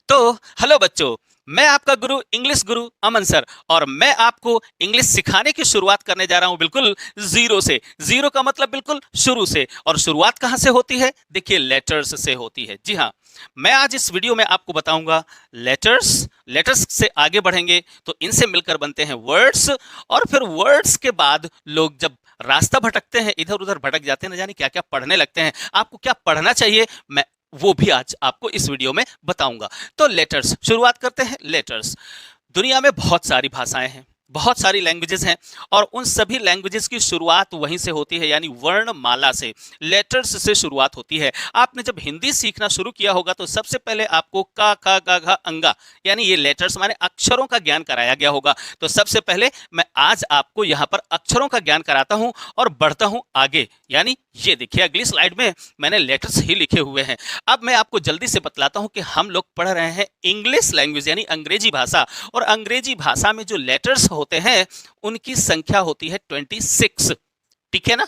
तो हेलो बच्चों, मैं आपका गुरु इंग्लिश गुरु अमन सर और मैं आपको इंग्लिश सिखाने की शुरुआत करने जा रहा हूं बिल्कुल जीरो से। जीरो का मतलब बिल्कुल शुरू से। और शुरुआत कहां से होती है? देखिए, लेटर्स से होती है। जी हाँ, मैं आज इस वीडियो में आपको बताऊंगा लेटर्स। लेटर्स से आगे बढ़ेंगे तो इनसे मिलकर बनते हैं वर्ड्स, और फिर वर्ड्स के बाद लोग जब रास्ता भटकते हैं, इधर उधर भटक जाते हैं, न जाने क्या क्या पढ़ने लगते हैं। आपको क्या पढ़ना चाहिए, मैं वो भी आज आपको इस वीडियो में बताऊंगा। तो लेटर्स, शुरुआत करते हैं। लेटर्स, दुनिया में बहुत सारी भाषाएं हैं, बहुत सारी लैंग्वेजेस हैं, और उन सभी लैंग्वेजेस की शुरुआत वहीं से होती है, यानी वर्णमाला से, लेटर्स से शुरुआत होती है। आपने जब हिंदी सीखना शुरू किया होगा तो सबसे पहले आपको का खा गा घा अंगा, यानी ये लेटर्स माने अक्षरों का ज्ञान कराया गया होगा। तो सबसे पहले मैं आज आपको यहाँ पर अक्षरों का ज्ञान कराता हूँ और बढ़ता हूँ आगे। यानी ये देखिए, अगली स्लाइड में मैंने लेटर्स ही लिखे हुए हैं। अब मैं आपको जल्दी से बतलाता हूं कि हम लोग पढ़ रहे हैं इंग्लिश लैंग्वेज यानी अंग्रेजी भाषा, और अंग्रेजी भाषा में जो लेटर्स होते हैं उनकी संख्या होती है 26। ठीक है ना?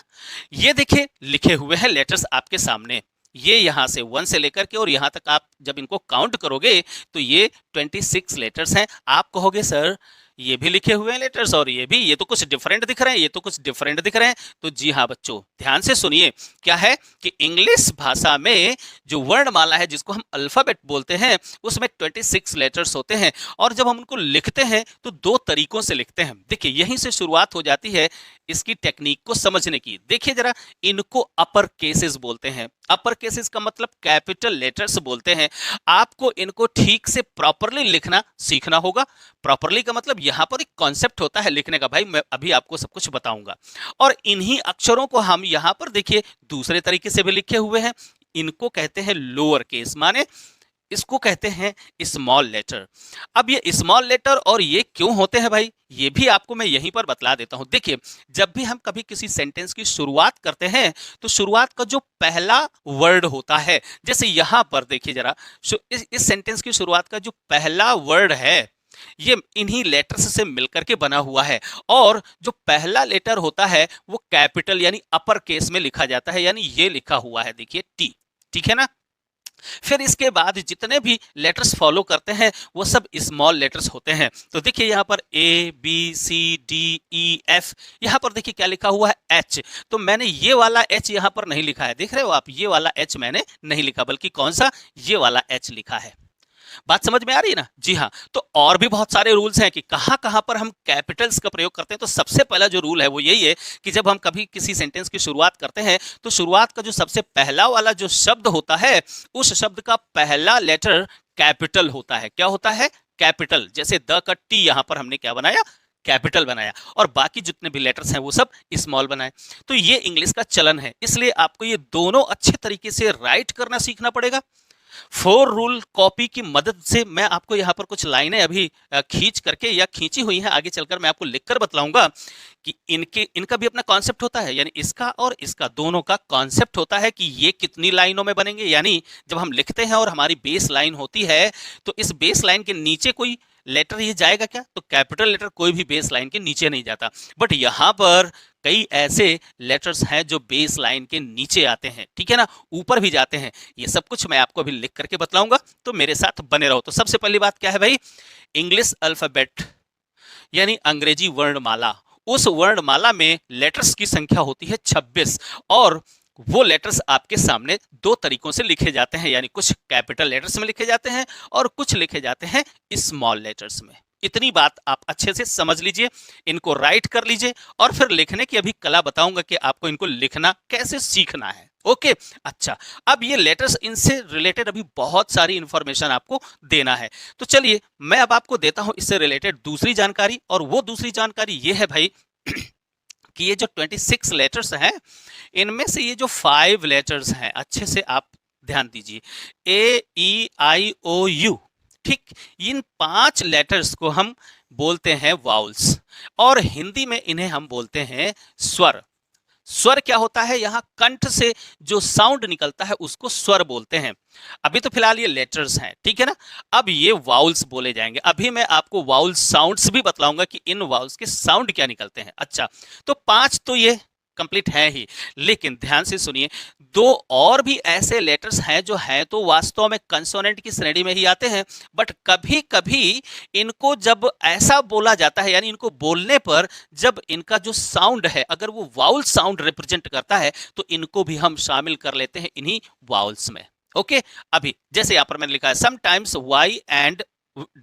ये देखिए लिखे हुए हैं लेटर्स आपके सामने। ये यहां से 1 से लेकर के और यहां तक आप जब इनको काउंट करोगे तो ये 26 लेटर्स हैं। आप कहोगे सर ये भी लिखे हुए हैं लेटर्स और ये भी, ये तो कुछ डिफरेंट दिख रहे हैं, ये तो कुछ डिफरेंट दिख रहे हैं। तो जी हाँ बच्चों, ध्यान से सुनिए। क्या है कि इंग्लिश भाषा में जो वर्णमाला है, जिसको हम अल्फाबेट बोलते हैं, उसमें 26 लेटर्स होते हैं, और जब हम उनको लिखते हैं तो 2 तरीकों से लिखते हैं। देखिए, यहीं से शुरुआत हो जाती है इसकी टेक्निक को समझने की। देखिए जरा, इनको अपर केसेस बोलते हैं। अपर केसेस का मतलब कैपिटल लेटर्स बोलते हैं। आपको इनको ठीक से प्रॉपरली लिखना सीखना होगा। प्रॉपरली का मतलब यहां पर एक कॉन्सेप्ट होता है लिखने का, भाई मैं अभी आपको सब कुछ बताऊंगा। और इन्हीं अक्षरों को हम यहां पर देखिए दूसरे तरीके से भी लिखे हुए हैं। इनको कहते हैं लोअर केस, माने इसको कहते हैं स्मॉल लेटर। अब ये स्मॉल लेटर और ये क्यों होते हैं भाई, ये भी आपको मैं यहीं पर बतला देता हूं। देखिए, जब भी हम कभी किसी सेंटेंस की शुरुआत करते हैं तो शुरुआत का जो पहला वर्ड होता है, जैसे यहां पर देखिए जरा, इस सेंटेंस की शुरुआत का जो पहला वर्ड है ये इन्हीं लेटर्स से मिलकर के बना हुआ है, और जो पहला लेटर होता है वो कैपिटल यानी अपर केस में लिखा जाता है, यानी ये लिखा हुआ है देखिए टी। ठीक है ना? फिर इसके बाद जितने भी लेटर्स फॉलो करते हैं वो सब स्मॉल लेटर्स होते हैं। तो देखिए यहाँ पर A B C D E F, यहाँ पर देखिए क्या लिखा हुआ है एच। तो मैंने ये वाला एच यहाँ पर नहीं लिखा है, देख रहे हो आप, ये वाला एच मैंने नहीं लिखा, बल्कि कौन सा, ये वाला एच लिखा है। बात समझ में आ रही है ना? जी हाँ। तो और भी बहुत सारे रूल्स हैं कि कहां कहां पर हम कैपिटल्स का प्रयोग करते हैं। तो सबसे पहला जो रूल है वो यही है कि जब हम कभी किसी सेंटेंस की शुरुआत करते हैं तो शुरुआत का जो सबसे पहला वाला जो शब्द होता है, उस शब्द का पहला लेटर कैपिटल होता है। क्या होता है? कैपिटल। जैसे द का टी यहां पर हमने क्या बनाया, कैपिटल बनाया, और बाकी जितने भी लेटर्स हैं वो सब स्मॉल बनाए। तो ये इंग्लिश का चलन है, इसलिए आपको ये दोनों अच्छे तरीके से राइट करना सीखना पड़ेगा। 4 रूल कॉपी की मदद से मैं आपको यहाँ पर कुछ लाइनें अभी खींच करके या खींची हुई हैं, आगे चलकर मैं आपको लिखकर बतलाऊंगा कि इनका भी अपना कॉन्सेप्ट होता है, यानी इसका और इसका दोनों का कॉन्सेप्ट होता है कि ये कितनी लाइनों में बनेंगे। यानी जब हम लिखते हैं और हमारी बेस लाइन होती है तो इस बेस लाइन के नीचे कोई लेटर ये जाएगा क्या? तो कैपिटल लेटर कोई भी बेस लाइन के नीचे नहीं जाता, बट यहाँ पर कई ऐसे लेटर्स हैं जो बेस लाइन के नीचे आते हैं। ठीक है ना? ऊपर भी जाते हैं। ये सब कुछ मैं आपको अभी लिख करके बतलाऊंगा, तो मेरे साथ बने रहो। तो सबसे पहली बात क्या है भाई, इंग्लिश अल्फाबेट यानी अंग्रेजी वर्णमाला, उस वर्णमाला में लेटर्स की संख्या होती है 26, और वो लेटर्स आपके सामने 2 तरीकों से लिखे जाते हैं, यानी कुछ कैपिटल लेटर्स में लिखे जाते हैं और कुछ लिखे जाते हैं स्मॉल लेटर्स में। इतनी बात आप अच्छे से समझ लीजिए, इनको राइट कर लीजिए, और फिर लिखने की अभी कला बताऊंगा कि आपको इनको लिखना कैसे सीखना है। ओके, अच्छा, अब ये लेटर्स, इनसे रिलेटेड अभी बहुत सारी इंफॉर्मेशन आपको देना है। तो चलिए मैं अब आपको देता हूं इससे रिलेटेड दूसरी जानकारी, और वो दूसरी जानकारी ये है भाई कि ये जो 26 लेटर्स हैं, इनमें से ये जो 5 लेटर्स हैं, अच्छे से आप ध्यान दीजिए, ए ई आई ओ यू, ठीक, इन 5 लेटर्स को हम बोलते हैं वाउल्स, और हिंदी में इन्हें हम बोलते हैं स्वर। स्वर क्या होता है? यहां कंठ से जो साउंड निकलता है उसको स्वर बोलते हैं। अभी तो फिलहाल ये लेटर्स हैं, ठीक है ना? अब ये वाउल्स बोले जाएंगे। अभी मैं आपको वाउल साउंड्स भी बतलाऊंगा कि इन वाउल्स के साउंड क्या निकलते हैं। अच्छा, तो 5 तो ये कंप्लीट है ही, लेकिन ध्यान से सुनिए, दो और भी ऐसे लेटर्स हैं जो हैं तो वास्तव में कंसोनेंट की श्रेणी में ही आते हैं, बट कभी कभी इनको जब ऐसा बोला जाता है, यानी इनको बोलने पर जब इनका जो साउंड है अगर वो वाउल साउंड रिप्रेजेंट करता है तो इनको भी हम शामिल कर लेते हैं इन्हीं वाउल्स में। ओके, अभी जैसे यहां पर मैंने लिखा है sometimes Y and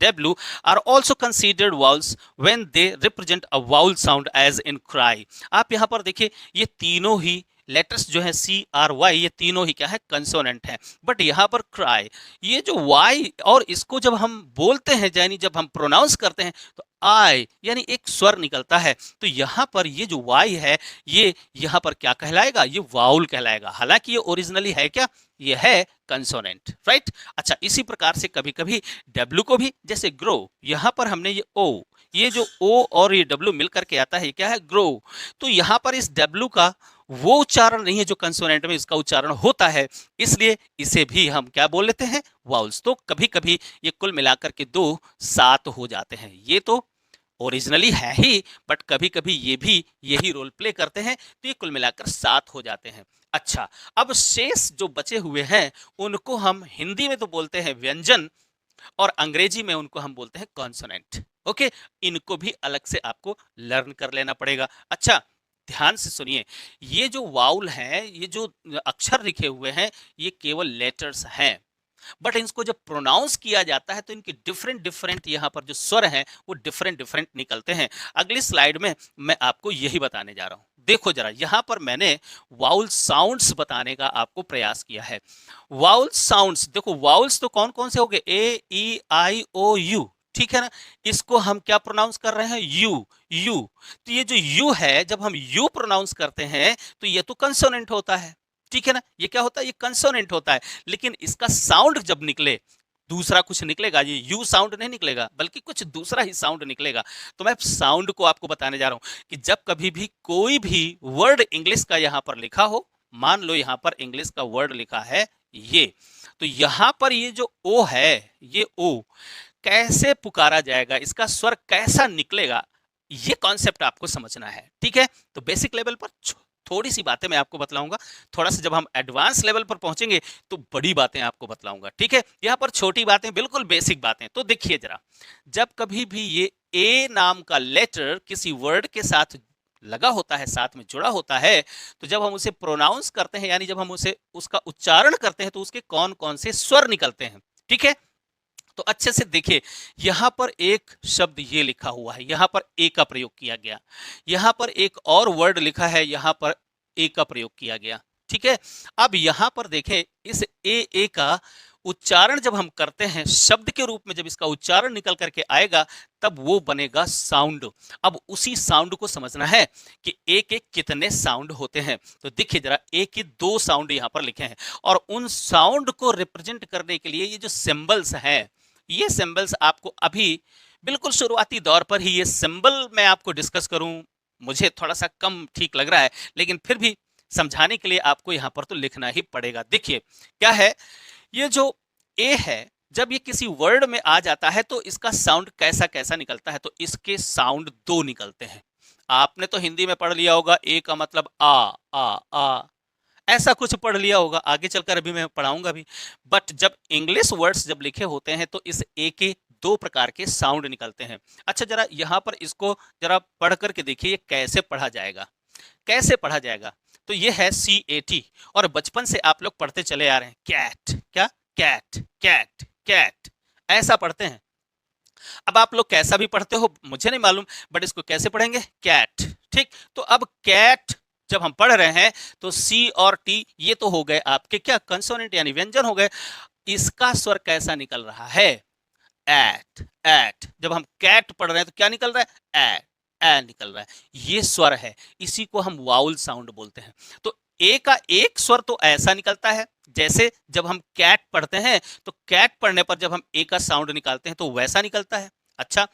W are also considered vowels when they represent a vowel sound as in cry। आप यहां पर देखिए ये तीनों ही लेटर्स जो है CRY ये तीनों ही क्या है कंसोनेंट है, बट यहां पर क्राई ये जो Y और इसको जब हम बोलते हैं यानी जब हम प्रोनाउंस करते हैं तो आई यानी एक स्वर निकलता है, तो यहां पर ये जो Y है ये यहां पर क्या कहलाएगा, ये वाउल कहलाएगा, हालांकि ये ओरिजिनली है क्या, ये है कंसोनेंट, राइट। अच्छा इसी प्रकार से कभी कभी W को भी, जैसे ग्रो यहां पर हमने ये O, ये जो O और ये W मिलकर के आता है ये क्या है ग्रो, तो यहां पर इस W का वो उच्चारण नहीं है जो कंसोनेंट में इसका उच्चारण होता है, इसलिए इसे भी हम क्या बोल लेते हैं वाउल्स। तो कभी कभी ये कुल मिलाकर के दो सात हो जाते हैं, ये तो ओरिजिनली है ही, बट कभी कभी ये भी यही रोल प्ले करते हैं, तो ये कुल मिलाकर सात हो जाते हैं। अच्छा अब शेष जो बचे हुए हैं उनको हम हिंदी में तो बोलते हैं व्यंजन और अंग्रेजी में उनको हम बोलते हैं कॉन्सोनेंट। ओके, इनको भी अलग से आपको लर्न कर लेना पड़ेगा। अच्छा ध्यान से सुनिए, ये जो वाउल हैं, ये जो अक्षर लिखे हुए हैं ये केवल लेटर्स हैं, बट इनको जब प्रोनाउंस किया जाता है तो इनके डिफरेंट डिफरेंट यहाँ पर जो स्वर हैं वो डिफरेंट डिफरेंट निकलते हैं। अगली स्लाइड में मैं आपको यही बताने जा रहा हूं। देखो जरा यहाँ पर मैंने वाउल साउंड्स बताने का आपको प्रयास किया है। वाउल साउंड्स देखो, वाउल्स तो कौन कौन से हो गए, ए ई आई ओ यू, ठीक है ना, इसको हम क्या प्रोनाउंस कर रहे हैं यू, यू। तो ये जो यू है जब हम यू प्रोनाउंस करते हैं तो ये तो कंसोनेंट होता है, ठीक है ना, ये क्या होता है, ये कंसोनेंट होता है, लेकिन इसका साउंड जब निकले दूसरा कुछ निकलेगा, ये यू साउंड नहीं निकलेगा बल्कि कुछ दूसरा ही साउंड निकलेगा। तो मैं साउंड को आपको बताने जा रहा हूं कि जब कभी भी कोई भी वर्ड इंग्लिश का यहां पर लिखा हो, मान लो यहां पर इंग्लिश का वर्ड लिखा है ये, तो यहां पर ये जो ओ है, ये ओ कैसे पुकारा जाएगा, इसका स्वर कैसा निकलेगा, ये कॉन्सेप्ट आपको समझना है, ठीक है। तो बेसिक लेवल पर थोड़ी सी बातें मैं आपको बतलाऊंगा, थोड़ा सा जब हम एडवांस लेवल पर पहुंचेंगे तो बड़ी बातें आपको बतलाऊंगा, ठीक है। यहां पर छोटी बातें बिल्कुल बेसिक बातें। तो देखिए जरा, जब कभी भी ये ए नाम का लेटर किसी वर्ड के साथ लगा होता है, साथ में जुड़ा होता है, तो जब हम उसे प्रोनाउंस करते हैं यानी जब हम उसे उसका उच्चारण करते हैं तो उसके कौन कौन से स्वर निकलते हैं, ठीक है। तो अच्छे से देखिए, यहां पर एक शब्द ये लिखा हुआ है, यहां पर ए का प्रयोग किया गया, यहां पर एक और वर्ड लिखा है, यहां पर ए का प्रयोग किया गया, ठीक है। अब यहां पर देखें, इस ए का उच्चारण जब हम करते हैं शब्द के रूप में, जब इसका उच्चारण निकल करके आएगा तब वो बनेगा साउंड। अब उसी साउंड को समझना है कि एक एक कितने साउंड होते हैं। तो देखिए जरा, एक ही दो साउंड यहां पर लिखे हैं और उन साउंड को रिप्रेजेंट करने के लिए ये जो सिंबल्स हैं, ये सिंबल्स आपको अभी बिल्कुल शुरुआती दौर पर ही ये सिंबल मैं आपको डिस्कस करूं, मुझे थोड़ा सा कम ठीक लग रहा है, लेकिन फिर भी समझाने के लिए आपको यहां पर तो लिखना ही पड़ेगा। देखिए क्या है, ये जो ए है जब ये किसी वर्ड में आ जाता है तो इसका साउंड कैसा कैसा निकलता है, तो इसके साउंड दो निकलते हैं। आपने तो हिंदी में पढ़ लिया होगा ए का मतलब आ, ऐसा कुछ पढ़ लिया होगा, आगे चलकर अभी मैं पढ़ाऊंगा भी। बट जब इंग्लिश वर्ड्स जब लिखे होते हैं तो इस ए के दो प्रकार के साउंड निकलते हैं। अच्छा जरा यहाँ पर इसको जरा पढ़ करके देखिए ये कैसे पढ़ा जाएगा, कैसे पढ़ा जाएगा। तो ये है CAT और बचपन से आप लोग पढ़ते चले आ रहे हैं कैट, क्या कैट कैट कैट ऐसा पढ़ते हैं। अब आप लोग कैसा भी पढ़ते हो मुझे नहीं मालूम, बट इसको कैसे पढ़ेंगे कैट, ठीक। तो अब कैट जब हम पढ़ रहे हैं तो C और T ये तो हो गए आपके क्या कंसोनेंट यानी व्यंजन हो गए। इसका स्वर कैसा निकल रहा है, एट एट। जब हम कैट पढ़ रहे हैं तो क्या निकल रहा है, ए निकल रहा है, ये स्वर है, इसी को हम वाउल साउंड बोलते हैं। तो ए का एक स्वर तो ऐसा निकलता है जैसे जब हम कैट पढ़ते हैं तो कैट पढ़ने पर जब हम ए का साउंड निकालते हैं तो वैसा निकलता है। अच्छा,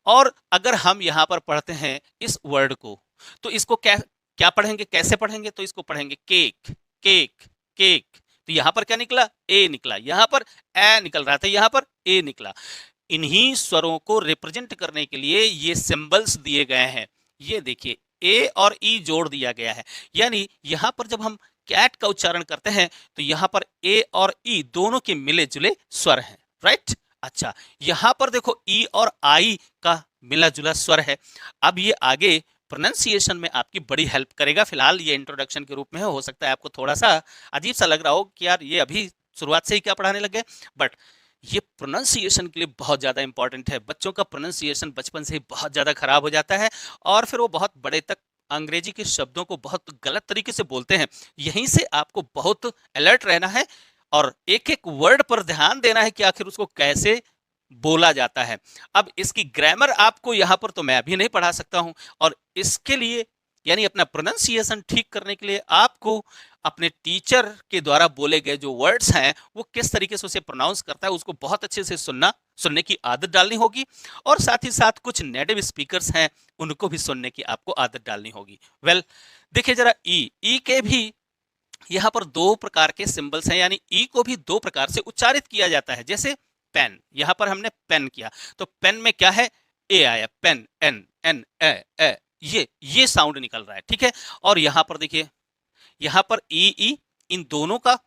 और अगर हम यहां पर पढ़ते हैं इस वर्ड को तो इसको क्या क्या पढ़ेंगे, कैसे पढ़ेंगे, तो इसको पढ़ेंगे केक केक केक। तो यहां पर क्या निकला, ए निकला, यहां पर ए निकल रहा था, यहां पर ए निकला। इन्हीं स्वरों को रिप्रेजेंट करने के लिए ये सिंबल्स दिए गए हैं। ये देखिए ए और ई जोड़ दिया गया है, यानी यहां पर जब हम कैट का उच्चारण करते हैं तो यहां पर ए और ई दोनों के मिले जुले स्वर हैं, राइट। अच्छा, यहां पर देखो ई और आई का मिला जुला स्वर है। अब ये आगे प्रोनाउंसिएशन में आपकी बड़ी हेल्प करेगा। फिलहाल ये इंट्रोडक्शन के रूप में है, हो सकता है आपको थोड़ा सा अजीब सा लग रहा हो कि यार ये अभी शुरुआत से ही क्या पढ़ाने लग गए, बट ये प्रोनाउंसिएशन के लिए बहुत ज़्यादा इंपॉर्टेंट है। बच्चों का प्रोनाउंसिएशन बचपन से ही बहुत ज़्यादा खराब हो जाता है और फिर वो बहुत बड़े तक अंग्रेजी के शब्दों को बहुत गलत तरीके से बोलते हैं। यहीं से आपको बहुत अलर्ट रहना है और एक एक वर्ड पर ध्यान देना है कि आखिर उसको कैसे बोला जाता है। अब इसकी ग्रामर आपको यहाँ पर तो मैं अभी नहीं पढ़ा सकता हूँ, और इसके लिए यानी अपना प्रोनाउंसिएशन ठीक करने के लिए आपको अपने टीचर के द्वारा बोले गए जो वर्ड्स हैं वो किस तरीके से उसे प्रोनाउंस करता है उसको बहुत अच्छे से सुनने की आदत डालनी होगी, और साथ ही साथ कुछ नेटिव स्पीकर्स हैं उनको भी सुनने की आपको आदत डालनी होगी। वेल, देखिए जरा ई के भी यहाँ पर दो प्रकार के सिंबल्स हैं, यानी ई को भी दो प्रकार से उच्चारित किया जाता है। जैसे पेन, यहाँ पर हमने पेन किया तो पेन में क्या है, ए आया, पेन, एन एन ए, ये साउंड निकल रहा है, ठीक है। और यहाँ पर देखिए, यहाँ पर ई इन दोनों का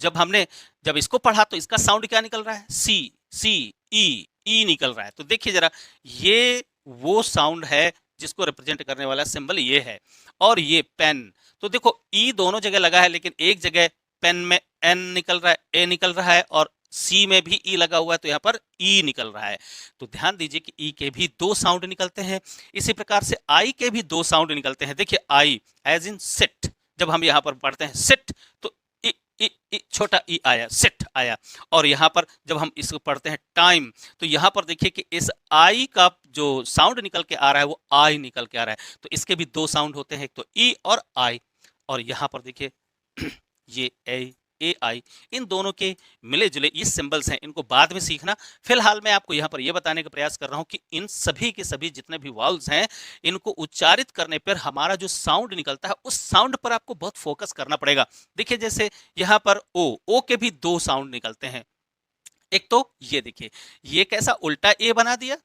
जब इसको पढ़ा तो इसका साउंड क्या निकल रहा है, सी ई निकल रहा है। तो देखिए जरा, ये वो साउंड है जिसको रिप्रेजेंट करने वाला सिंबल ये है। और ये पेन, तो देखो ई दोनों जगह लगा है, लेकिन एक जगह पेन में एन निकल रहा है, ए निकल रहा है, और सी में भी ई लगा हुआ है तो यहाँ पर ई निकल रहा है। तो ध्यान दीजिए कि ई के भी दो साउंड निकलते हैं। इसी प्रकार से आई के भी दो साउंड निकलते हैं। देखिए आई एज इन सिट, जब हम यहाँ पर पढ़ते हैं सिट तो ई छोटा ई आया, सिट आया। और यहाँ पर जब हम इसको पढ़ते हैं टाइम तो यहाँ पर देखिए कि इस आई का जो साउंड निकल के आ रहा है वो आई निकल के आ रहा है। तो इसके भी दो साउंड होते हैं, एक तो ई और आई। और यहाँ पर देखिए ये ए आई, इन दोनों के मिले जुले ये सिंबल्स हैं, इनको बाद में सीखना। फिलहाल मैं आपको यहाँ पर यह बताने का प्रयास कर रहा हूँ कि इन सभी के सभी जितने भी वाउल्स हैं इनको उच्चारित करने पर हमारा जो साउंड निकलता है उस साउंड पर आपको बहुत फोकस करना पड़ेगा। देखिए जैसे यहाँ पर ओ के भी दो साउंड निकलते हैं। एक तो ये देखिए, ये कैसा उल्टा ए बना दिया,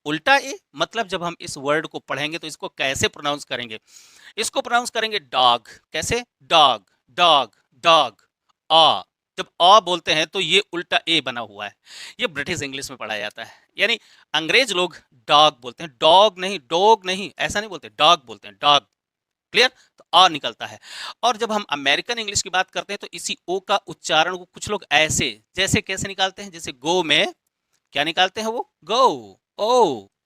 उल्टा ए मतलब जब हम इस वर्ड को पढ़ेंगे तो इसको कैसे प्रोनाउंस करेंगे, इसको प्रोनाउंस करेंगे डॉग। कैसे, डॉग डॉग डॉग। आ, जब आ बोलते हैं तो ये उल्टा ए बना हुआ है। ये ब्रिटिश इंग्लिश में पढ़ा जाता है, यानी अंग्रेज लोग डॉग बोलते हैं, डॉग नहीं, ऐसा नहीं बोलते, डॉग बोलते हैं, डॉग। क्लियर, तो आ निकलता है। और जब हम अमेरिकन इंग्लिश की बात करते हैं तो इसी ओ का उच्चारण को कुछ लोग ऐसे जैसे कैसे निकालते हैं, जैसे गो में क्या निकालते हैं, वो गो,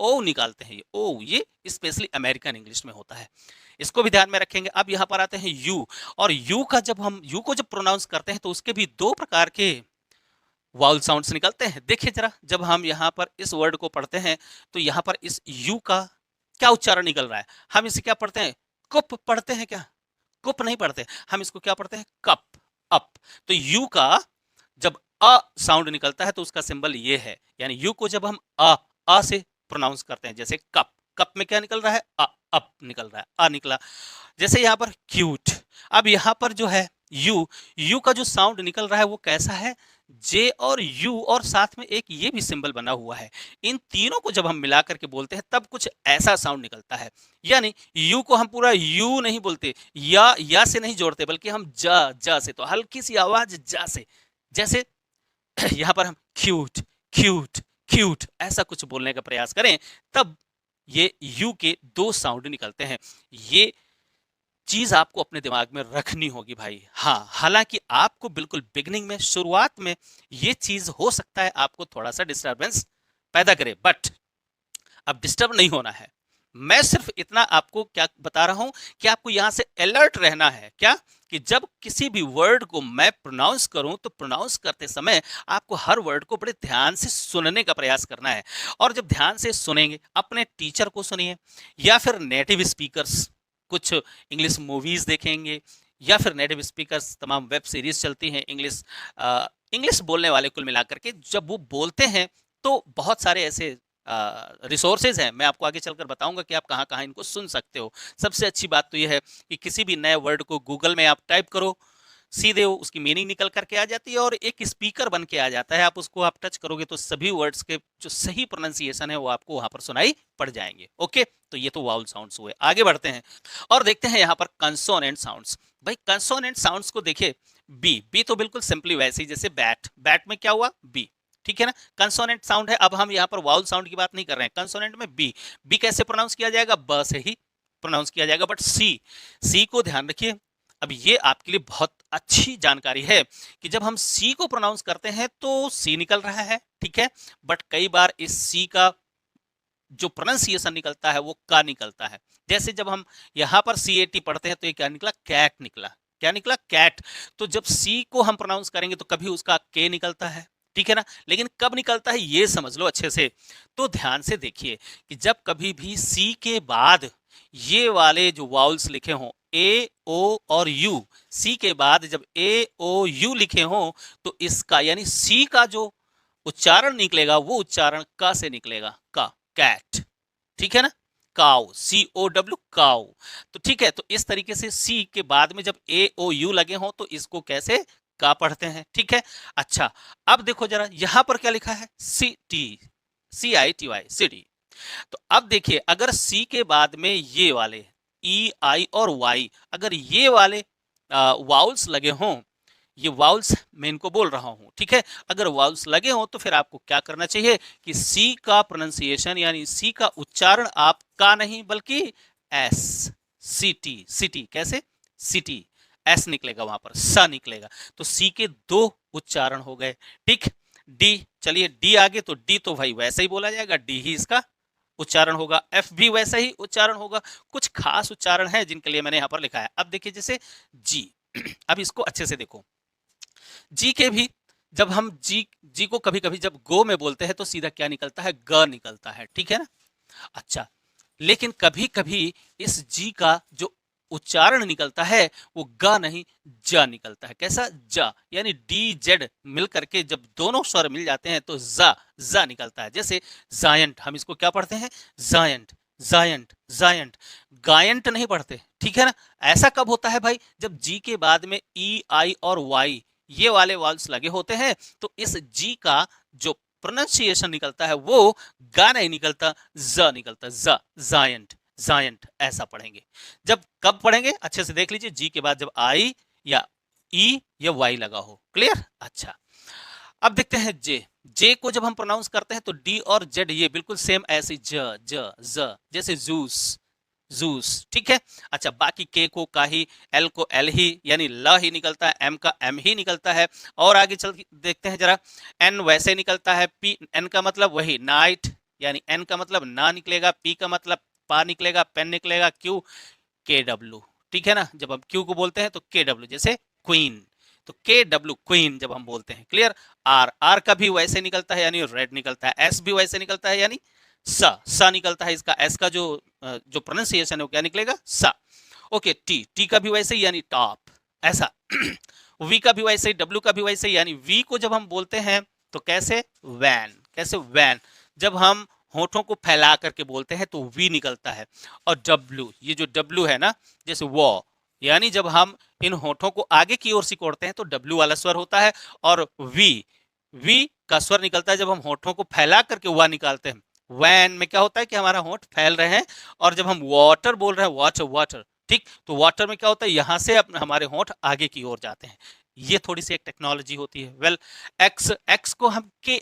ओ निकालते हैं। ये स्पेशली अमेरिकन इंग्लिश में होता है, इसको भी ध्यान में रखेंगे। अब यहाँ पर आते हैं यू, और यू को जब प्रोनाउंस करते हैं तो उसके भी दो प्रकार के वाउल साउंड्स निकलते हैं। देखिए जरा, जब हम यहाँ पर इस वर्ड को पढ़ते हैं तो यहाँ पर इस यू का क्या उच्चारण निकल रहा है, हम इसे क्या पढ़ते हैं, कुप पढ़ते हैं क्या, कुप नहीं पढ़ते, हम इसको क्या पढ़ते हैं, कप, अप। तो यू का जब अ साउंड निकलता है तो उसका सिंबल ये है, यानी यू को जब हम आ से प्रोनाउंस करते हैं, जैसे कप, कप में क्या निकल रहा है, अप निकल रहा है, आ निकला। जैसे यहाँ पर क्यूट, अब यहाँ पर जो है यू का जो साउंड निकल रहा है वो कैसा है, जे और यू, और साथ में एक ये भी सिंबल बना हुआ है। इन तीनों को जब हम मिला करके बोलते हैं तब कुछ ऐसा साउंड निकलता है। यानी यू को हम पूरा यू नहीं बोलते, या से नहीं जोड़ते, बल्कि हम जा से, तो हल्की सी आवाज जा से, जैसे यहाँ पर हम क्यूट क्यूट क्यूट ऐसा कुछ बोलने का प्रयास करें तब ये यू के दो साउंड निकलते हैं। ये चीज आपको अपने दिमाग में रखनी होगी भाई। हाँ, हालांकि आपको बिल्कुल बिगनिंग में, शुरुआत में ये चीज हो सकता है आपको थोड़ा सा डिस्टर्बेंस पैदा करे, बट अब डिस्टर्ब नहीं होना है। मैं सिर्फ इतना आपको क्या बता रहा हूं कि आपको यहां से अलर्ट रहना है, क्या कि जब किसी भी वर्ड को मैं प्रोनाउंस करूं तो प्रोनाउंस करते समय आपको हर वर्ड को बड़े ध्यान से सुनने का प्रयास करना है। और जब ध्यान से सुनेंगे, अपने टीचर को सुनिए, या फिर नेटिव स्पीकर्स, कुछ इंग्लिश मूवीज देखेंगे, या फिर नेटिव स्पीकर्स तमाम वेब सीरीज चलती हैं इंग्लिश बोलने वाले, कुल मिलाकर के जब वो बोलते हैं तो बहुत सारे ऐसे रिसोर्सेज हैं, मैं आपको आगे चलकर बताऊंगा कि आप कहाँ कहाँ इनको सुन सकते हो। सबसे अच्छी बात तो यह है कि किसी भी नए वर्ड को गूगल में आप टाइप करो, सीधे उसकी मीनिंग निकल करके आ जाती है और एक स्पीकर बन के आ जाता है। आप टच करोगे तो सभी वर्ड्स के जो सही प्रोनाउंसिएशन है वो आपको वहां पर सुनाई पड़ जाएंगे। ओके, तो ये तो वाउल साउंड्स हुए। आगे बढ़ते हैं और देखते हैं यहाँ पर कंसोनेंट साउंड्स। भाई कंसोनेंट साउंड्स को देखिए, बी, बी तो बिल्कुल सिंपली वैसे ही जैसे बैट, बैट में क्या हुआ, बी, ठीक है ना, कंसोनेंट साउंड है। अब हम यहाँ पर वाउल साउंड की बात नहीं कर रहे हैं, कंसोनेंट में बी, बी कैसे प्रोनाउंस किया जाएगा, ब से ही प्रोनाउंस किया जाएगा। बट सी, सी को ध्यान रखिए, अब ये आपके लिए बहुत अच्छी जानकारी है कि जब हम सी को प्रोनाउंस करते हैं तो सी निकल रहा है, ठीक है, बट कई बार इस सी का जो प्रोनाउंसिएशन निकलता है वो का निकलता है। जैसे जब हम यहाँ पर CAT पढ़ते हैं तो ये क्या निकला, कैट निकला, क्या निकला, कैट। तो जब सी को हम प्रोनाउंस करेंगे तो कभी उसका के निकलता है, ठीक है ना, लेकिन कब निकलता है ये समझ लो अच्छे से। तो ध्यान से देखिए कि जब कभी भी सी के बाद ये वाले जो वाउल्स लिखे हों, ए, ओ और यू, सी के बाद जब ए, ओ, यू लिखे हों तो इसका यानी सी का जो उच्चारण निकलेगा वो उच्चारण का से निकलेगा, का, कैट, ठीक है ना, काउ, COW, काउ। तो ठीक है, तो इस तरीके से सी के बाद में जब AOU लगे हों तो इसको कैसे का पढ़ते हैं, ठीक है। अच्छा, अब देखो जरा यहां पर क्या लिखा है, CITY, सिटी। तो अब देखिए अगर सी के बाद में ये वाले EI और Y, अगर ये वाले वाउल्स लगे हों, ये वाउल्स मैं इनको बोल रहा हूं, ठीक है, अगर वाउल्स लगे हों तो फिर आपको क्या करना चाहिए कि सी का प्रोनाउंसिएशन यानी सी का उच्चारण आप का नहीं बल्कि एस, सिटी, सिटी कैसे, सिटी, एस निकलेगा, वहां पर सा निकलेगा। तो सी के दो उच्चारण हो गए, ठीक। डी, चलिए डी आगे, तो डी तो भाई वैसे ही बोला जाएगा, डी ही इसका उच्चारण होगा, एफ भी वैसा ही उच्चारण होगा। कुछ खास उच्चारण है जिनके लिए मैंने यहां पर लिखा है। अब देखिए जैसे जी, अब इसको अच्छे से देखो, जी के भी जब हम जी को कभी कभी जब गो में बोलते हैं तो सीधा क्या निकलता है, ग निकलता है, ठीक है ना। अच्छा, लेकिन कभी कभी इस जी का जो उच्चारण निकलता है वो ग नहीं जा निकलता है। कैसा, जा, यानी डी जेड मिल करके जब दोनों स्वर मिल जाते हैं तो जा निकलता है। जैसे जायंट, हम इसको क्या पढ़ते हैं, जायंट, जायंट, जायंट, गायंट नहीं पढ़ते, ठीक है ना। ऐसा कब होता है भाई, जब जी के बाद में EI और Y ये वाले वाल्स लगे होते हैं तो इस जी का जो प्रोनाउंसिएशन निकलता है वो गा नहीं निकलता, ज निकलता, जायंट, जायंट ऐसा पढ़ेंगे। जब कब पढ़ेंगे अच्छे से देख लीजिए, जी के बाद जब आई या ई या वाई लगा हो, क्लियर। अच्छा, अब देखते हैं जे, जे को जब हम प्रोनाउंस करते हैं तो डी और जेड ये बिल्कुल सेम ऐसे ज जैसे जूस, जूस, ठीक है। अच्छा, बाकी के को का ही, एल को एल ही यानी ल ही निकलता है, एम का एम ही निकलता है। और आगे चल देखते हैं जरा, एन वैसे निकलता है, पी, एन का मतलब वही नाइट यानी एन का मतलब ना निकलेगा, पी का मतलब पा निकलेगा, पेन निकलेगा, क्यू KW, ठीक है ना। जब हम क्यू को बोलते हैं तो KW, जैसे क्वीन, तो KW क्वीन जब हम बोलते हैं, क्लियर। आर, आर का भी वैसे निकलता है यानी रेड निकलता है, एस भी वैसे निकलता है यानी सा निकलता है, इसका एस का जो प्रोनाउंसिएशन है वो क्या निकलेगा, सा। ओके, टी, टी का भी वैसे ही यानी टॉप, ऐसा। वी का भी वैसे ही, डब्ल्यू का भी वैसे ही, यानी वी को जब हम बोलते हैं तो कैसे, वैन, कैसे, वैन। जब हम होठों को फैला करके बोलते हैं तो वी निकलता है। और डब्ल्यू, ये जो डब्ल्यू है ना, जैसे वो, यानी जब हम इन होठों को आगे की ओर सिकोड़ते हैं तो डब्ल्यू वाला स्वर होता है। और वी, वी का स्वर निकलता है जब हम होठों को फैला करके वा निकालते हैं। वैन में क्या होता है कि हमारा होठ फैल रहे हैं, और जब हम वाटर बोल रहे हैं, वाटर, वाटर, ठीक, तो वाटर में क्या होता है, यहां से हमारे होठ आगे की ओर जाते हैं। ये थोड़ी सी एक टेक्नोलॉजी होती है। वेल, एक्स, एक्स को हम के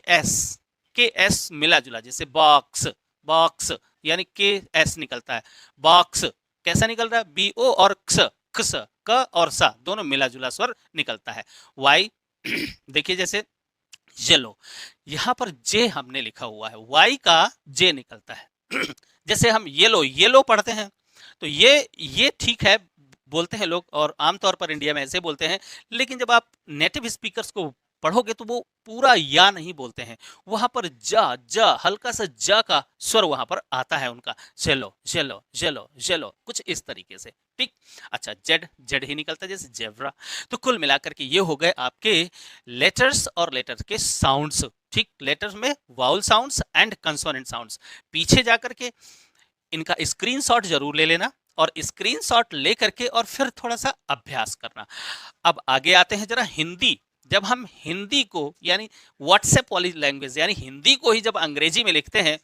एस मिला जुला, जैसे बॉक्स, बॉक्स यानी KS निकलता है, बॉक्स कैसा निकल रहा है, BO और क्स, क और सा दोनों मिला जुला स्वर निकलता है। वाई देखिए जैसे येलो, यहां पर जे हमने लिखा हुआ है, वाई का जे निकलता है। जैसे हम येलो, येलो पढ़ते हैं तो ये ठीक है बोलते हैं लोग, और आमतौर पर इंडिया में ऐसे बोलते हैं, लेकिन जब आप नेटिव स्पीकर्स को पढ़ोगे तो वो पूरा या नहीं बोलते हैं, वहां पर जा हल्का सा जा का स्वर वहां पर आता है उनका, जेलो, जेलो, जेलो, जेलो, कुछ इस तरीके से, ठीक। अच्छा, जेड, जेड ही निकलता है, जैसे जेब्रा। तो कुल मिलाकर के ये हो गए आपके लेटर्स और लेटर्स के साउंड्स, ठीक। लेटर्स में vowel sounds and consonant sounds. पीछे जाकर के इनका स्क्रीनशॉट जरूर ले लेना, और स्क्रीनशॉट लेकर के और फिर थोड़ा सा अभ्यास करना। अब आगे आते हैं जरा हिंदी। जब हम हिंदी को यानी व्हाट्सएप वाली लैंग्वेज यानी हिंदी को ही जब अंग्रेजी में लिखते हैं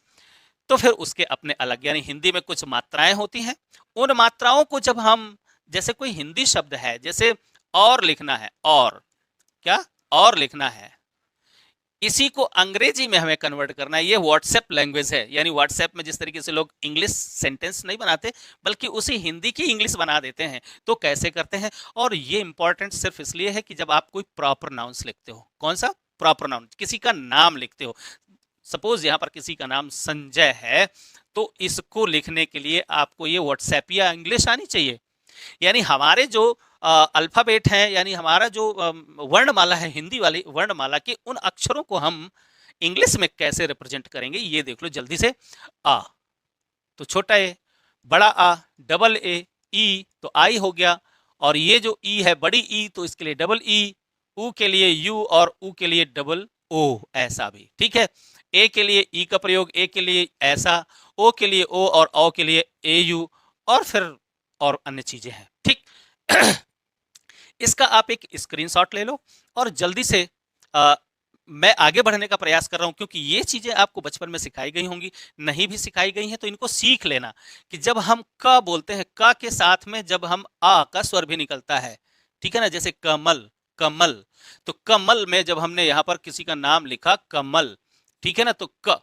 तो फिर उसके अपने अलग, यानी हिंदी में कुछ मात्राएं होती हैं, उन मात्राओं को जब हम, जैसे कोई हिंदी शब्द है, जैसे और लिखना है, और क्या, और लिखना है, इसी को अंग्रेजी में हमें कन्वर्ट करना है। ये व्हाट्सएप लैंग्वेज है, यानी व्हाट्सएप में जिस तरीके से लोग इंग्लिश सेंटेंस नहीं बनाते बल्कि उसी हिंदी की इंग्लिश बना देते हैं, तो कैसे करते हैं। और ये इंपॉर्टेंट सिर्फ इसलिए है कि जब आप कोई प्रॉपर नाउंस लिखते हो, कौन सा प्रॉपर नाउन, किसी का नाम लिखते हो, सपोज यहां पर किसी का नाम संजय है, तो इसको लिखने के लिए आपको ये व्हाट्सएपिया इंग्लिश आनी चाहिए। यानी हमारे जो अल्फाबेट हैं, यानी हमारा जो वर्णमाला है, हिंदी वाली वर्णमाला के उन अक्षरों को हम इंग्लिश में कैसे रिप्रेजेंट करेंगे, ये देख लो जल्दी से। आ तो छोटा ए, बड़ा आ, डबल ए, ई तो आई हो गया, और ये जो ई है बड़ी ई, तो इसके लिए डबल ई, ऊ के लिए यू, और ऊ के लिए डबल ओ, ऐसा भी ठीक है। ए के लिए ई का प्रयोग, ए के लिए ऐसा, ओ के लिए ओ, और औ के लिए ए यू, और फिर और अन्य चीजें हैं, ठीक। इसका आप एक स्क्रीनशॉट ले लो और जल्दी से मैं आगे बढ़ने का प्रयास कर रहा हूं, क्योंकि ये चीजें आपको बचपन में सिखाई गई होंगी, नहीं भी सिखाई गई हैं तो इनको सीख लेना कि जब हम क बोलते हैं, क के साथ में जब हम आ का स्वर भी निकलता है, ठीक है ना, जैसे कमल, कमल, तो कमल में जब हमने यहां पर किसी का नाम लिखा कमल, ठीक है ना, तो क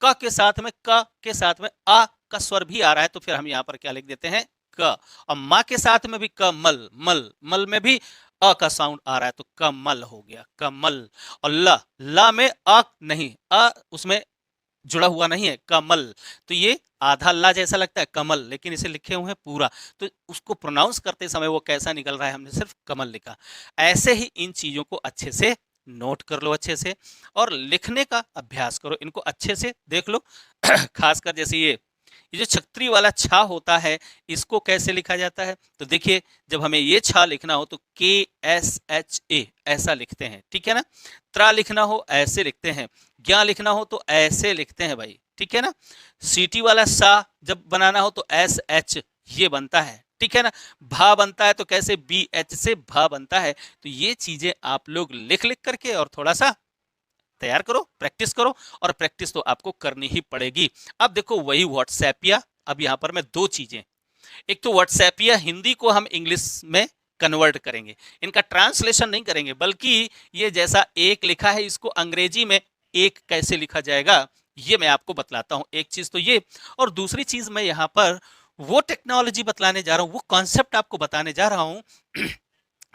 क के साथ में, क के साथ में आ का स्वर भी आ रहा है, तो फिर हम यहां पर क्या लिख देते हैं, क। और माँ के साथ में भी कमल, मल, मल में भी अ का साउंड आ रहा है, तो कमल हो गया, कमल। और ला, ला में अ नहीं, अ उसमें जुड़ा हुआ नहीं है, कमल, तो ये आधा ला जैसा लगता है कमल, लेकिन इसे लिखे हुए हैं पूरा, तो उसको प्रोनाउंस करते समय वो कैसा निकल रहा है, हमने सिर्फ कमल लिखा। ऐसे ही इन चीजों को अच्छे से नोट कर लो, अच्छे से, और लिखने का अभ्यास करो, इनको अच्छे से देख लो। खासकर जैसे ये जो छतरी वाला छा होता है, इसको कैसे लिखा जाता है, तो देखिए जब हमें ये छा लिखना हो तो KSHA ऐसा लिखते हैं, ठीक है ना। त्रा लिखना हो ऐसे लिखते हैं, ज्ञा लिखना हो तो ऐसे लिखते हैं भाई, ठीक है ना। सीटी वाला सा जब बनाना हो तो SH ये बनता है, ठीक है ना। भा बनता है तो कैसे, BH से भा बनता है। तो ये चीजें आप लोग लिख लिख करके और थोड़ा सा तैयार करो, प्रैक्टिस करो, और प्रैक्टिस तो आपको करनी ही पड़ेगी। अब देखो वही व्हाट्सएपिया, अब यहां पर मैं दो चीजें, एक तो व्हाट्सएपिया हिंदी को हम इंग्लिश में कन्वर्ट करेंगे, इनका ट्रांसलेशन नहीं करेंगे, बल्कि ये जैसा एक लिखा है इसको अंग्रेजी में एक कैसे लिखा जाएगा ये मैं आपको बतलाता हूं। एक चीज तो ये, और दूसरी चीज मैं यहां पर वो टेक्नोलॉजी बतलाने जा रहा हूं, वो कॉन्सेप्ट आपको बताने जा रहा हूं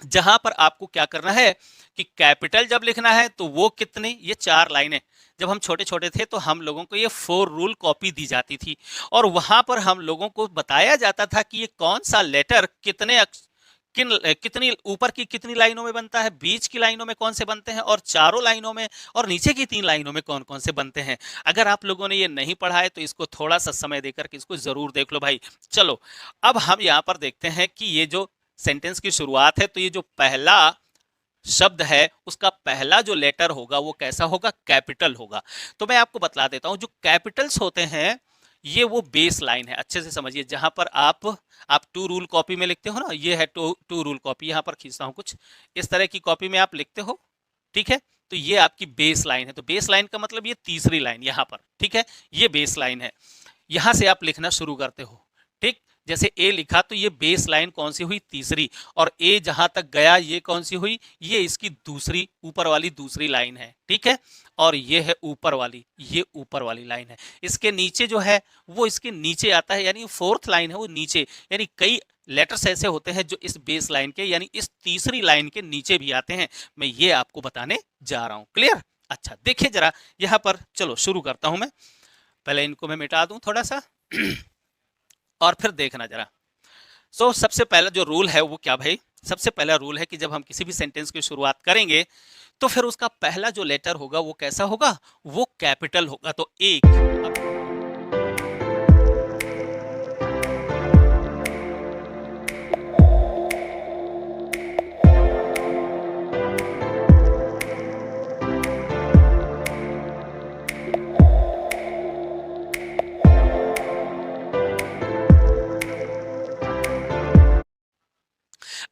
जहां पर आपको क्या करना है कि कैपिटल जब लिखना है तो वो कितनी, ये 4 लाइनें, जब हम छोटे छोटे थे तो हम लोगों को ये 4 रूल कॉपी दी जाती थी, और वहां पर हम लोगों को बताया जाता था कि ये कौन सा लेटर कितनी ऊपर की कितनी लाइनों में बनता है, बीच की लाइनों में कौन से बनते हैं, और चारों लाइनों में, और नीचे की 3 लाइनों में कौन कौन से बनते हैं। अगर आप लोगों ने ये नहीं पढ़ा है तो इसको थोड़ा सा समय देकर के इसको जरूर देख लो भाई। चलो अब हम यहाँ पर देखते हैं कि ये जो सेंटेंस की शुरुआत है, तो ये जो पहला शब्द है उसका पहला जो लेटर होगा वो कैसा होगा, कैपिटल होगा। तो मैं आपको बतला देता हूं, जो कैपिटल्स होते हैं ये वो बेस लाइन है, अच्छे से समझिए। जहां पर आप 2 रूल कॉपी में लिखते हो ना, ये है 2 रूल कॉपी, यहां पर खींचता हूं कुछ इस तरह की कॉपी में आप लिखते हो, ठीक है। तो ये आपकी बेस लाइन है, तो बेस लाइन का मतलब ये तीसरी लाइन यहां पर, ठीक है, ये बेस लाइन है, यहां से आप लिखना शुरू करते हो, ठीक। जैसे ए लिखा तो ये बेस लाइन कौन सी हुई, तीसरी, और ए जहां तक गया ये कौन सी हुई, ये इसकी दूसरी, ऊपर वाली दूसरी लाइन है, ठीक है। और ये है ऊपर वाली, ये ऊपर वाली लाइन है। इसके नीचे जो है वो इसके नीचे आता है, यानी 4th लाइन है वो नीचे, यानी कई लेटर्स ऐसे होते हैं जो इस बेस लाइन के, यानी इस तीसरी लाइन के नीचे भी आते हैं। मैं ये आपको बताने जा रहा हूं, क्लियर। अच्छा देखिए जरा यहां पर, चलो शुरू करता हूं मैं, पहले इनको मैं मिटा दूं थोड़ा सा और फिर देखना जरा। सबसे पहला जो रूल है वो क्या भाई, सबसे पहला रूल है कि जब हम किसी भी सेंटेंस की शुरुआत करेंगे तो फिर उसका पहला जो लेटर होगा वो कैसा होगा, वो कैपिटल होगा। तो एक,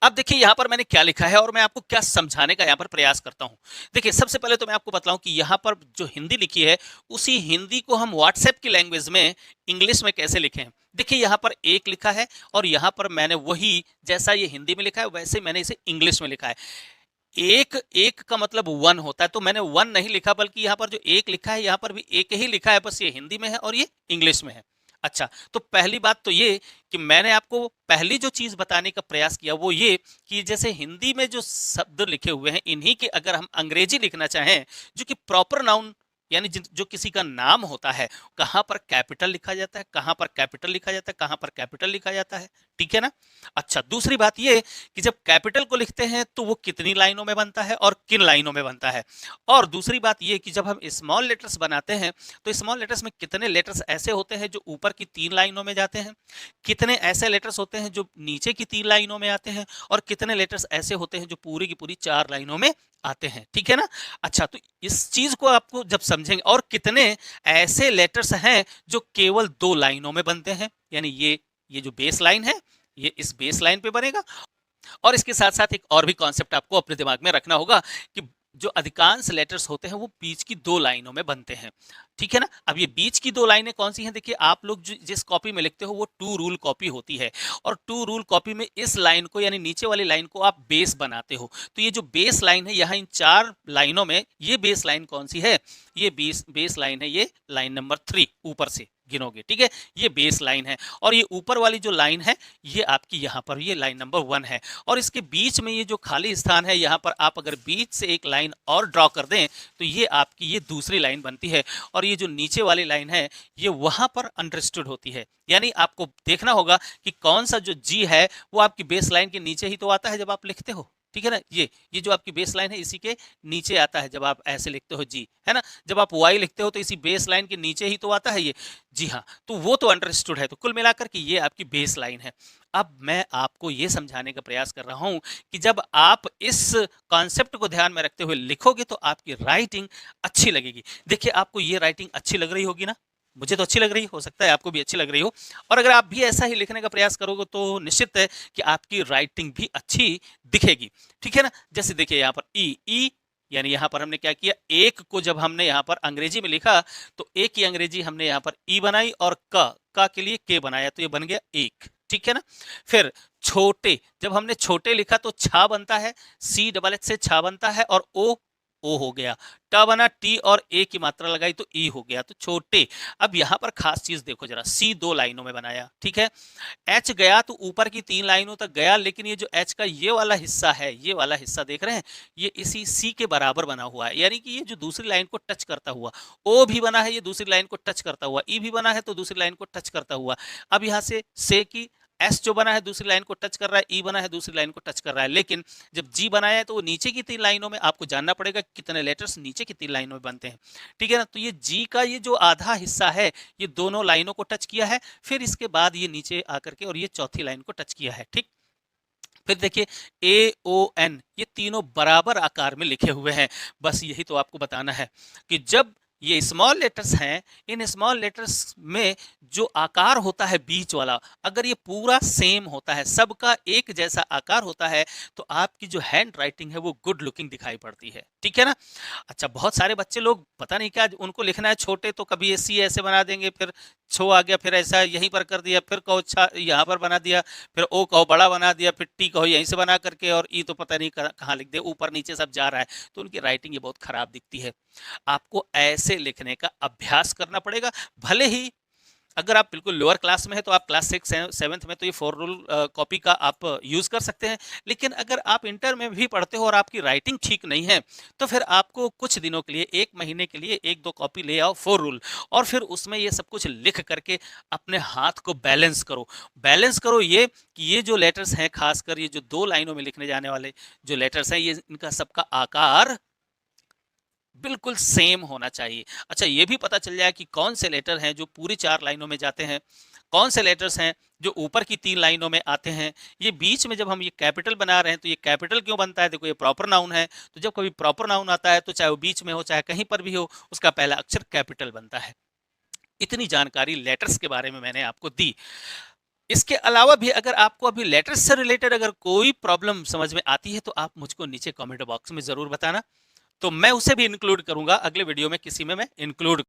अब देखिए यहाँ पर मैंने क्या लिखा है और मैं आपको क्या समझाने का यहाँ पर प्रयास करता हूँ। देखिए सबसे पहले तो मैं आपको बताऊं कि यहाँ पर जो हिंदी लिखी है उसी हिंदी को हम व्हाट्सएप की लैंग्वेज में इंग्लिश में कैसे लिखें। देखिए यहाँ पर एक लिखा है और यहाँ पर मैंने वही जैसा ये हिंदी में लिखा है वैसे मैंने इसे इंग्लिश में लिखा है। एक एक का मतलब वन होता है, तो मैंने वन नहीं लिखा बल्कि यहाँ पर जो एक लिखा है यहाँ पर भी एक ही लिखा है, बस ये हिंदी में है और ये इंग्लिश में है। अच्छा, तो पहली बात तो ये कि मैंने आपको पहली जो चीज बताने का प्रयास किया वो ये कि जैसे हिंदी में जो शब्द लिखे हुए हैं इन्हीं के अगर हम अंग्रेजी लिखना चाहें जो कि प्रॉपर नाउन यानी जो किसी का नाम होता है, कहाँ पर कैपिटल लिखा जाता है, कहाँ पर कैपिटल लिखा जाता है, कहाँ पर कैपिटल लिखा जाता है, ठीक है ना। अच्छा, दूसरी बात ये कि जब कैपिटल को लिखते हैं तो वो कितनी लाइनों में बनता है और किन लाइनों में बनता है। और दूसरी बात ये कि जब हम स्मॉल लेटर्स बनाते हैं तो स्मॉल लेटर्स में कितने लेटर्स ऐसे होते हैं जो ऊपर की 3 लाइनों में जाते हैं, कितने ऐसे लेटर्स होते हैं जो नीचे की 3 लाइनों में आते हैं और कितने लेटर्स ऐसे होते हैं जो पूरी की पूरी 4 लाइनों में आते हैं, ठीक है ना। अच्छा, तो इस चीज को आपको जब समझेंगे और कितने ऐसे लेटर्स हैं जो केवल 2 लाइनों में बनते हैं, यानी ये जो बेस लाइन है ये इस बेस लाइन पे बनेगा। और इसके साथ साथ एक और भी कॉन्सेप्ट आपको अपने दिमाग में रखना होगा कि जो अधिकांश लेटर्स होते हैं वो बीच की 2 लाइनों में बनते हैं, ठीक है ना। अब ये बीच की 2 लाइनें कौन सी हैं, देखिए आप लोग जिस कॉपी में लिखते हो वो टू रूल कॉपी होती है और टू रूल कॉपी में इस लाइन को यानी नीचे वाली लाइन को आप बेस बनाते हो। तो ये जो बेस लाइन है यहाँ इन 4 लाइनों में ये बेस लाइन कौन सी है, ये बेस लाइन है, ये लाइन नंबर 3 ऊपर से गिनोगे, ठीक है, ये बेस लाइन है। और ये ऊपर वाली जो लाइन है ये आपकी यहाँ पर ये लाइन नंबर 1 है और इसके बीच में ये जो खाली स्थान है यहाँ पर आप अगर बीच से एक लाइन और ड्रॉ कर दें तो ये आपकी ये दूसरी लाइन बनती है और ये जो नीचे वाली लाइन है ये वहां पर अंडरस्टूड होती है। यानी आपको देखना होगा कि कौन सा जो जी है वो आपकी बेस लाइन के नीचे ही तो आता है जब आप लिखते हो, ठीक है ना। ये जो आपकी बेस लाइन है इसी के नीचे आता है जब आप ऐसे लिखते हो जी, है ना। जब आप वाई लिखते हो तो इसी बेस लाइन के नीचे ही तो आता है ये, जी हाँ, तो वो तो अंडरस्टूड है। तो कुल मिलाकर के ये आपकी बेस लाइन है। अब मैं आपको ये समझाने का प्रयास कर रहा हूं कि जब आप इस कॉन्सेप्ट को ध्यान में रखते हुए लिखोगे तो आपकी राइटिंग अच्छी लगेगी। देखिए आपको ये राइटिंग अच्छी लग रही होगी ना, मुझे तो अच्छी लग रही हो सकता है आपको भी अच्छी लग रही हो। और अगर आप भी ऐसा ही लिखने का प्रयास करोगे तो निश्चित है कि आपकी राइटिंग भी अच्छी दिखेगी, ठीक है ना। जैसे देखिए यहाँ पर ई यानी यहाँ पर हमने क्या किया, एक को जब हमने यहाँ पर अंग्रेजी में लिखा तो एक की अंग्रेजी हमने यहाँ पर ई बनाई और का के लिए के बनाया तो ये बन गया एक, ठीक है ना। फिर छोटे, जब हमने छोटे लिखा तो छा बनता है, सी डबल एच से छा बनता है और ओ हो गया, ट बना टी और ए की मात्रा लगाई तो ई हो गया, तो छोटे। अब यहाँ पर खास चीज देखो जरा, सी 2 लाइनों में बनाया, ठीक है। एच गया तो ऊपर की 3 लाइनों तक गया, लेकिन ये जो एच का ये वाला हिस्सा है, ये वाला हिस्सा देख रहे हैं, ये इसी सी के बराबर बना हुआ है, यानी कि ये जो दूसरी लाइन को टच करता हुआ, ओ भी बना है ये दूसरी लाइन को टच करता हुआ, ई भी बना है तो दूसरी लाइन को टच करता हुआ। अब यहाँ से की एस जो बना है दूसरी लाइन को टच कर रहा है, ई बना है दूसरी लाइन को टच कर रहा है, लेकिन जब जी बनाया है तो वो नीचे की 3 लाइनों में, आपको जानना पड़ेगा कितने लेटर्स नीचे की 3 लाइनों में बनते हैं, ठीक है ना। तो ये जी का ये जो आधा हिस्सा है ये दोनों लाइनों को टच किया है, फिर इसके बाद ये नीचे आकर के और ये चौथी लाइन को टच किया है, ठीक। फिर देखिए ए ओ एन ये तीनों बराबर आकार में लिखे हुए हैं। बस यही तो आपको बताना है कि जब ये स्मॉल लेटर्स हैं, इन स्मॉल लेटर्स में जो आकार होता है बीच वाला, अगर ये पूरा सेम होता है, सबका एक जैसा आकार होता है, तो आपकी जो हैंड राइटिंग है वो गुड लुकिंग दिखाई पड़ती है, ठीक है ना। अच्छा, बहुत सारे बच्चे लोग पता नहीं क्या उनको लिखना है छोटे तो कभी सी ऐसे बना देंगे, फिर छो आ गया, फिर ऐसा यहीं पर कर दिया, फिर कहो छा यहाँ पर बना दिया, फिर ओ कहो बड़ा बना दिया, फिर टी कहो यहीं से बना करके, और ई तो पता नहीं कहाँ लिख दे, ऊपर नीचे सब जा रहा है, तो उनकी राइटिंग ये बहुत खराब दिखती है। आपको ऐसे लिखने का अभ्यास करना पड़ेगा। भले ही अगर आप बिल्कुल लोअर क्लास में है तो आप क्लास 6 7th में तो ये 4 रूल कॉपी का आप यूज कर सकते हैं, लेकिन अगर आप इंटर में भी पढ़ते हो और आपकी राइटिंग ठीक नहीं है तो फिर आपको कुछ दिनों के लिए, 1 महीने के लिए 1-2 कॉपी ले आओ 4 रूल, और फिर उसमें ये सब कुछ लिख करके अपने हाथ को बैलेंस करो। बैलेंस करो ये कि ये जो लेटर्स हैं, खासकर ये जो 2 लाइनों में लिखने जाने वाले जो लेटर्स हैं, ये इनका सबका आकार बिल्कुल सेम होना चाहिए। अच्छा, ये भी पता चल जाए कि कौन से लेटर हैं जो पूरी 4 लाइनों में जाते हैं, कौन से लेटर्स हैं जो ऊपर की 3 लाइनों में आते हैं। ये बीच में जब हम ये कैपिटल बना रहे हैं तो ये कैपिटल क्यों बनता है, देखो ये प्रॉपर नाउन है, तो जब कभी प्रॉपर नाउन आता है तो चाहे वो बीच में हो चाहे कहीं पर भी हो, उसका पहला अक्षर कैपिटल बनता है। इतनी जानकारी लेटर्स के बारे में मैंने आपको दी। इसके अलावा भी अगर आपको अभी लेटर्स से रिलेटेड अगर कोई प्रॉब्लम समझ में आती है तो आप मुझको नीचे कमेंट बॉक्स में जरूर बताना, तो मैं उसे भी इंक्लूड करूंगा अगले वीडियो में, किसी में मैं इंक्लूड